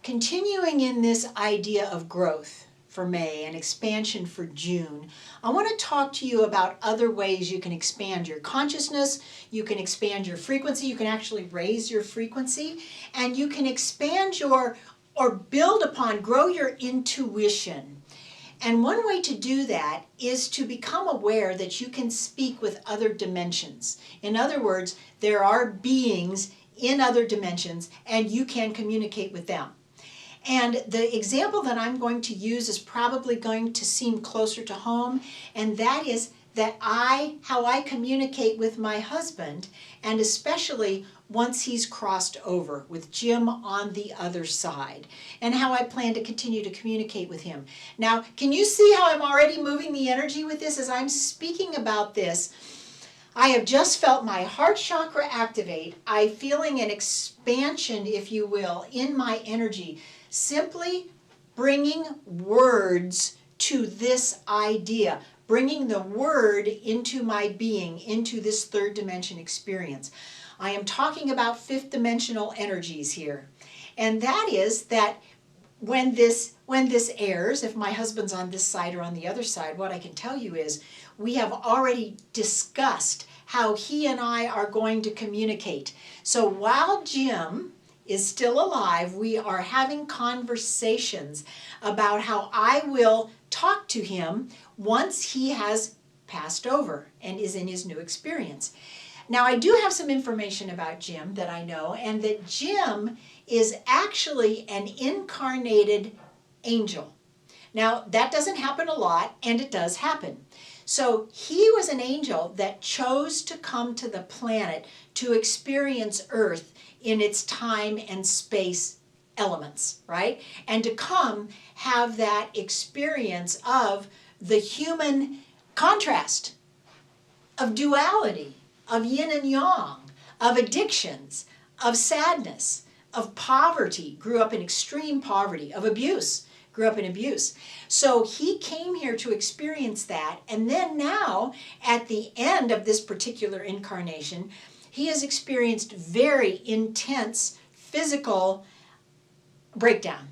Continuing in this idea of growth for May and expansion for June, I want to talk to you about other ways you can expand your consciousness, you can expand your frequency, you can actually raise your frequency, and you can expand or build upon, grow your intuition. And one way to do that is to become aware that you can speak with other dimensions. In other words, there are beings in other dimensions and you can communicate with them. And the example that I'm going to use is probably going to seem closer to home, and that is that how I communicate with my husband, and especially once he's crossed over with Jim on the other side, and how I plan to continue to communicate with him. Now, can you see how I'm already moving the energy with this? As I'm speaking about this, I have just felt my heart chakra activate. I'm feeling an expansion, if you will, in my energy. Simply bringing words to this idea, bringing the word into my being, into this third dimension experience. I am talking about fifth dimensional energies here. And that is that when this airs, if my husband's on this side or on the other side, what I can tell you is we have already discussed how he and I are going to communicate. So while Jim is still alive, we are having conversations about how I will talk to him once he has passed over and is in his new experience. Now, I do have some information about Jim that I know, and that Jim is actually an incarnated angel. Now, that doesn't happen a lot, and it does happen. So he was an angel that chose to come to the planet to experience Earth in its time and space elements, right? And to come have that experience of the human contrast, of duality, of yin and yang, of addictions, of sadness, of poverty, grew up in extreme poverty, of abuse, grew up in abuse. So he came here to experience that, and then now, at the end of this particular incarnation, he has experienced very intense physical breakdown.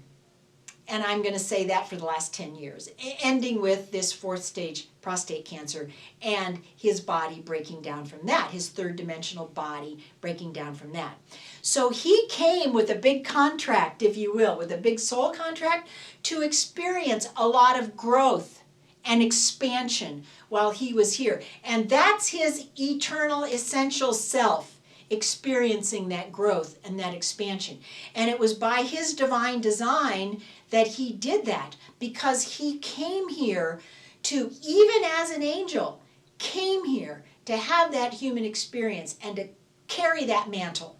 And I'm going to say that for the last 10 years, ending with this fourth stage prostate cancer and his body breaking down from that, his third dimensional body breaking down from that. So he came with a big contract, if you will, with a big soul contract to experience a lot of growth and expansion while he was here. And that's his eternal essential self, experiencing that growth and that expansion. And it was by his divine design that he did that, because he came here to, even as an angel, came here to have that human experience and to carry that mantle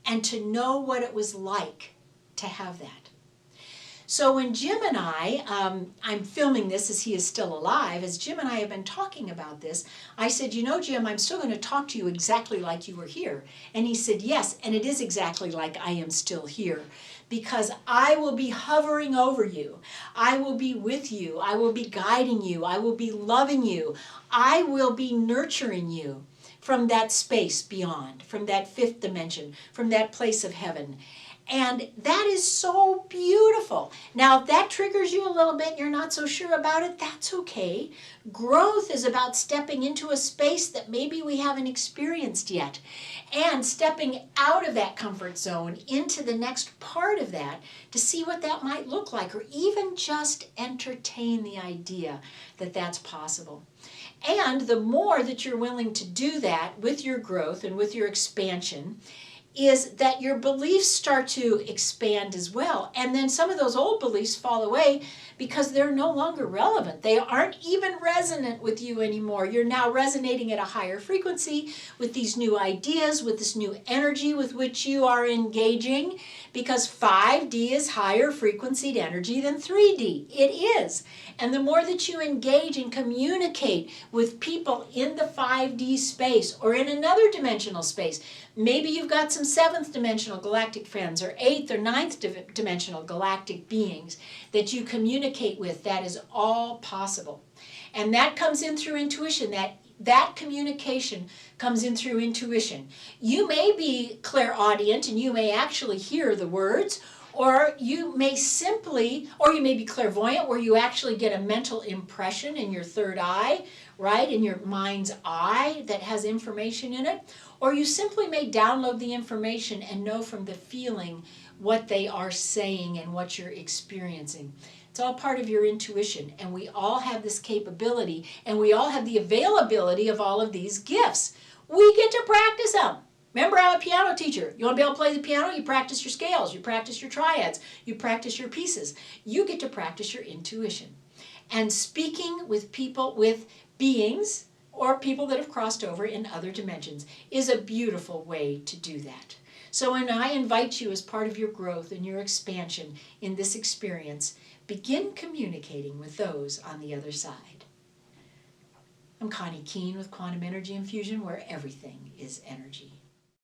and to know what it was like to have that. So when Jim and I'm filming this as he is still alive, as Jim and I have been talking about this, I said, you know, Jim, I'm still going to talk to you exactly like you were here. And he said, yes, and it is exactly like I am still here, because I will be hovering over you. I will be with you. I will be guiding you. I will be loving you. I will be nurturing you from that space beyond, from that fifth dimension, from that place of heaven. And that is so beautiful. Now, if that triggers you a little bit and you're not so sure about it, that's okay. Growth is about stepping into a space that maybe we haven't experienced yet, and stepping out of that comfort zone into the next part of that to see what that might look like, or even just entertain the idea that that's possible. And the more that you're willing to do that with your growth and with your expansion, is that your beliefs start to expand as well. And then some of those old beliefs fall away because they're no longer relevant. They aren't even resonant with you anymore. You're now resonating at a higher frequency with these new ideas, with this new energy with which you are engaging, because 5D is higher frequencied energy than 3D. It is. And the more that you engage and communicate with people in the 5D space or in another dimensional space, maybe you've got some 7th dimensional galactic friends or 8th or 9th dimensional galactic beings that you communicate with, that is all possible. And that comes in through intuition. That communication comes in through intuition. You may be clairaudient and you may actually hear the words, Or you may or you may be clairvoyant, where you actually get a mental impression in your third eye, right, in your mind's eye that has information in it. Or you simply may download the information and know from the feeling what they are saying and what you're experiencing. It's all part of your intuition, and we all have this capability, and we all have the availability of all of these gifts. We get to practice them. Remember, I'm a piano teacher. You want to be able to play the piano? You practice your scales, you practice your triads, you practice your pieces. You get to practice your intuition. And speaking with people, with beings, or people that have crossed over in other dimensions is a beautiful way to do that. So when I invite you as part of your growth and your expansion in this experience, begin communicating with those on the other side. I'm Connie Keene with Quantum Energy Infusion, where everything is energy.